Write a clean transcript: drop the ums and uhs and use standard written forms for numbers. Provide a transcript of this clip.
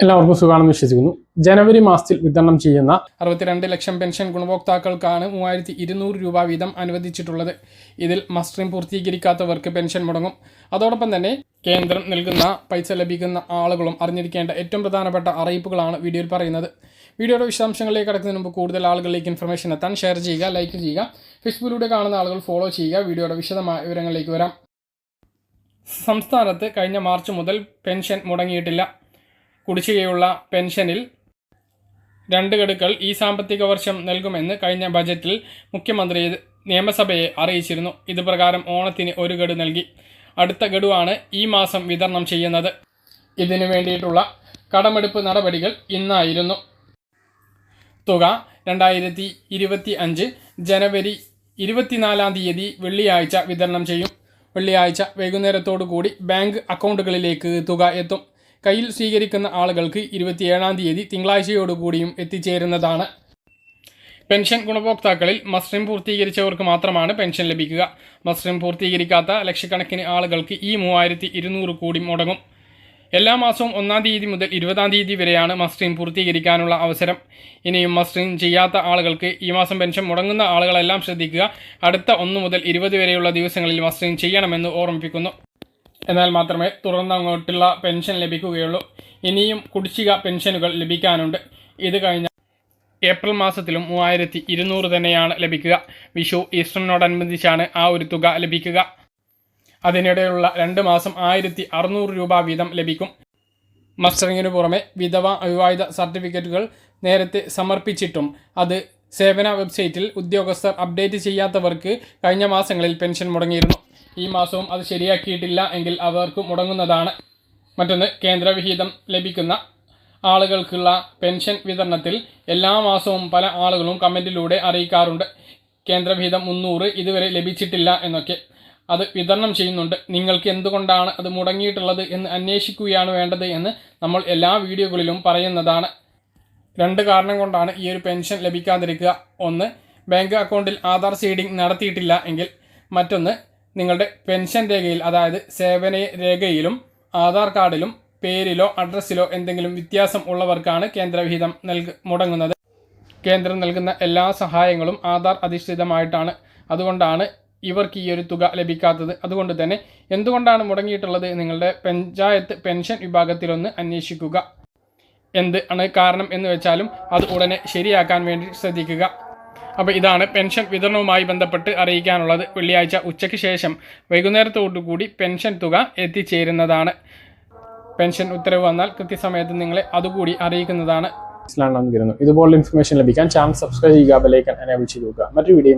എല്ലാവർക്കും സുഖമാണെന്ന് വിശ്വസിക്കുന്നു. ജനുവരി മാസത്തിൽ വിതരണം ചെയ്യുന്ന 62 ലക്ഷം പെൻഷൻ ഗുണഭോക്താക്കൾക്കാണ് 3200 രൂപ വീതം അനുവദിച്ചിട്ടുള്ളത്. ഇതിൽ മസ്റ്ററിംഗ് പൂർത്തീകരിക്കാത്തവർക്ക് പെൻഷൻ മുടങ്ങും. അതോടൊപ്പം തന്നെ കേന്ദ്രം നൽകുന്ന പൈസ ലഭിക്കുന്ന ആളുകളും അറിഞ്ഞിരിക്കേണ്ട ഏറ്റവും പ്രധാനപ്പെട്ട അറിയിപ്പുകളാണ് വീഡിയോയിൽ പറയുന്നത്. വീഡിയോയുടെ വിശദാംശങ്ങളിലേക്ക് കടക്കുന്നതിന് മുമ്പ് കൂടുതൽ ആളുകളിലേക്ക് ഇൻഫർമേഷൻ എത്താൻ ഷെയർ ചെയ്യുക, ലൈക്ക് ചെയ്യുക, ഫേസ്ബുക്കിലൂടെ കാണുന്ന ആളുകൾ ഫോളോ ചെയ്യുക. വീഡിയോയുടെ വിശദമായ വിവരങ്ങളിലേക്ക് വരാം. സംസ്ഥാനത്ത് കഴിഞ്ഞ മാർച്ച് മുതൽ പെൻഷൻ മുടങ്ങിയിട്ടില്ല. കുടിശ്ശികയുള്ള പെൻഷനിൽ 2 ഗഡുക്കൾ ഈ സാമ്പത്തിക വർഷം നൽകുമെന്ന് കഴിഞ്ഞ ബജറ്റിൽ മുഖ്യമന്ത്രി നിയമസഭയെ അറിയിച്ചിരുന്നു. ഇത് പ്രകാരം ഓണത്തിന് 1 ഗഡു നൽകി. അടുത്ത ഗഡുവാണ് ഈ മാസം വിതരണം ചെയ്യുന്നത്. ഇതിനു വേണ്ടിയിട്ടുള്ള കടമെടുപ്പ് നടപടികൾ ഇന്നായിരുന്നു. തുക 2025 ജനുവരി 24 തീയതി വെള്ളിയാഴ്ച വിതരണം ചെയ്യും. വെള്ളിയാഴ്ച വൈകുന്നേരത്തോടു കൂടി ബാങ്ക് അക്കൗണ്ടുകളിലേക്ക് തുക എത്തും. കയ്യിൽ സ്വീകരിക്കുന്ന ആളുകൾക്ക് 27 തീയതി തിങ്കളാഴ്ചയോടുകൂടിയും എത്തിച്ചേരുന്നതാണ്. പെൻഷൻ ഗുണഭോക്താക്കളിൽ മസ്റ്ററിംഗ് പൂർത്തീകരിച്ചവർക്ക് മാത്രമാണ് പെൻഷൻ ലഭിക്കുക. മസ്റ്ററിംഗ് പൂർത്തീകരിക്കാത്ത ലക്ഷക്കണക്കിന് ആളുകൾക്ക് ഈ 3200 കൂടി മുടങ്ങും. എല്ലാ മാസവും 1 തീയതി മുതൽ 20 തീയതി വരെയാണ് മസ്റ്ററിംഗ് പൂർത്തീകരിക്കാനുള്ള അവസരം. ഇനിയും മസ്റ്ററിംഗ് ചെയ്യാത്ത ആളുകൾക്ക് ഈ മാസം പെൻഷൻ മുടങ്ങുന്ന ആളുകളെല്ലാം ശ്രദ്ധിക്കുക. അടുത്ത 1 മുതൽ 20 വരെയുള്ള ദിവസങ്ങളിൽ മസ്റ്ററിംഗ് ചെയ്യണമെന്ന് ഓർമ്മിപ്പിക്കുന്നു. എന്നാൽ മാത്രമേ തുടർന്നങ്ങോട്ടുള്ള പെൻഷൻ ലഭിക്കുകയുള്ളൂ. ഇനിയും കുടിശ്ശിക പെൻഷനുകൾ ലഭിക്കാനുണ്ട്. ഇത് കഴിഞ്ഞ ഏപ്രിൽ മാസത്തിലും 3200 തന്നെയാണ് ലഭിക്കുക. വിഷു ഈസ്റ്ററിനോടനുബന്ധിച്ചാണ് ആ ഒരു തുക ലഭിക്കുക. അതിനിടെയുള്ള 2 മാസം 1600 രൂപ വീതം ലഭിക്കും. മസ്റ്ററിങ്ങിനു പുറമെ വിധവ അവിവാഹിത സർട്ടിഫിക്കറ്റുകൾ നേരത്തെ സമർപ്പിച്ചിട്ടും അത് സേവന വെബ്സൈറ്റിൽ ഉദ്യോഗസ്ഥർ അപ്ഡേറ്റ് ചെയ്യാത്തവർക്ക് കഴിഞ്ഞ മാസങ്ങളിൽ പെൻഷൻ മുടങ്ങിയിരുന്നു. ഈ മാസവും അത് ശരിയാക്കിയിട്ടില്ല എങ്കിൽ അവർക്ക് മുടങ്ങുന്നതാണ്. മറ്റൊന്ന്, കേന്ദ്രവിഹിതം ലഭിക്കുന്ന ആളുകൾക്കുള്ള പെൻഷൻ വിതരണത്തിൽ എല്ലാ മാസവും പല ആളുകളും കമൻറ്റിലൂടെ അറിയിക്കാറുണ്ട്. കേന്ദ്രവിഹിതം 300 ഇതുവരെ ലഭിച്ചിട്ടില്ല എന്നൊക്കെ. അത് വിതരണം ചെയ്യുന്നുണ്ട്. നിങ്ങൾക്ക് എന്തുകൊണ്ടാണ് അത് മുടങ്ങിയിട്ടുള്ളത് എന്ന് അന്വേഷിക്കുകയാണ് വേണ്ടത് എന്ന് നമ്മൾ എല്ലാ വീഡിയോകളിലും പറയുന്നതാണ്. 2 കാരണം കൊണ്ടാണ് ഈ ഒരു പെൻഷൻ ലഭിക്കാതിരിക്കുക. ഒന്ന്, ബാങ്ക് അക്കൗണ്ടിൽ ആധാർ സീഡിംഗ് നടത്തിയിട്ടില്ല എങ്കിൽ. മറ്റൊന്ന്, നിങ്ങളുടെ പെൻഷൻ രേഖയിൽ, അതായത് സേവന രേഖയിലും ആധാർ കാർഡിലും പേരിലോ അഡ്രസ്സിലോ എന്തെങ്കിലും വ്യത്യാസം ഉള്ളവർക്കാണ് കേന്ദ്രവിഹിതം മുടങ്ങുന്നത്. കേന്ദ്രം നൽകുന്ന എല്ലാ സഹായങ്ങളും ആധാർ അധിഷ്ഠിതമായിട്ടാണ്. അതുകൊണ്ടാണ് ഇവർക്ക് ഈ ഒരു തുക ലഭിക്കാത്തത്. അതുകൊണ്ട് തന്നെ എന്തുകൊണ്ടാണ് മുടങ്ങിയിട്ടുള്ളത് നിങ്ങളുടെ പഞ്ചായത്ത് പെൻഷൻ വിഭാഗത്തിലൊന്ന് അന്വേഷിക്കുക. എന്ത് ആണ് കാരണം എന്ന് വെച്ചാലും അത് ഉടനെ ശരിയാക്കാൻ വേണ്ടി ശ്രദ്ധിക്കുക. അപ്പോൾ ഇതാണ് പെൻഷൻ വിതരണവുമായി ബന്ധപ്പെട്ട് അറിയിക്കാനുള്ളത്. വെള്ളിയാഴ്ച ഉച്ചയ്ക്ക് ശേഷം വൈകുന്നേരത്തോടുകൂടി പെൻഷൻ തുക എത്തിച്ചേരുന്നതാണ്. പെൻഷൻ ഉത്തരവ് വന്നാൽ കൃത്യസമയത്ത് നിങ്ങളെ അതുകൂടി അറിയിക്കുന്നതാണ്. ഇതുപോലുള്ള ഇൻഫർമേഷൻ ലഭിക്കാൻ ചാനൽ സബ്സ്ക്രൈബ് ചെയ്യുക, ബെൽ ഐക്കൺ എനേബിൾ ചെയ്ത് വെക്കുക. മറ്റൊരു വീഡിയോ